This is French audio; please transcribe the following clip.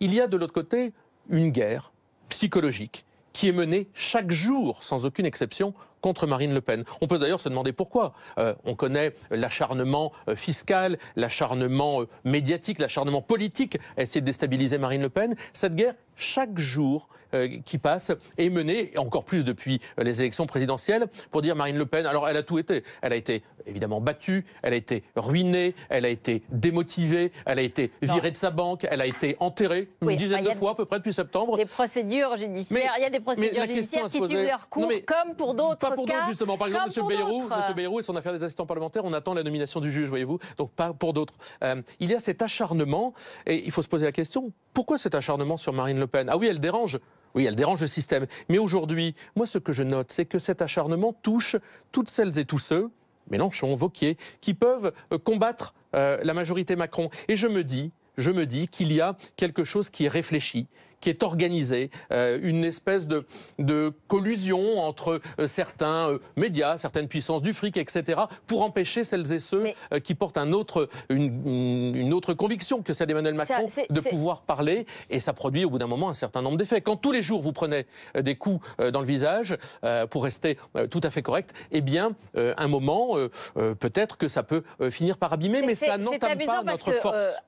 Il y a de l'autre côté une guerre psychologique qui est menée chaque jour, sans aucune exception, contre Marine Le Pen. On peut d'ailleurs se demander pourquoi. On connaît l'acharnement fiscal, l'acharnement médiatique, l'acharnement politique à essayer de déstabiliser Marine Le Pen. Cette guerre, chaque jour qui passe, est menée, et encore plus depuis les élections présidentielles, pour dire Marine Le Pen, alors elle a tout été. Elle a été évidemment battue, elle a été ruinée, elle a été démotivée, elle a été virée de sa banque, elle a été enterrée une dizaine de fois à peu près depuis septembre. Des procédures judiciaires, il y a des procédures judiciaires qui suivent leur cours, comme pour d'autres. Pas pour d'autres, justement. Par exemple, M. Bayrou et son affaire des assistants parlementaires, on attend la nomination du juge, voyez-vous. Donc, pas pour d'autres. Il y a cet acharnement, et il faut se poser la question, pourquoi cet acharnement sur Marine Le Pen? Ah oui, elle dérange. Oui, elle dérange le système. Mais aujourd'hui, moi, ce que je note, c'est que cet acharnement touche toutes celles et tous ceux, Mélenchon, Wauquiez, qui peuvent combattre la majorité Macron. Et je me dis qu'il y a quelque chose qui est réfléchi, qui est organisé, une espèce de collusion entre certains médias, certaines puissances du fric, etc., pour empêcher celles et ceux qui portent une autre conviction que celle d'Emmanuel Macron de pouvoir parler. Et ça produit au bout d'un moment un certain nombre d'effets. Quand tous les jours vous prenez des coups dans le visage pour rester tout à fait correct, eh bien, un moment, peut-être que ça peut finir par abîmer, mais ça n'entame pas notre force.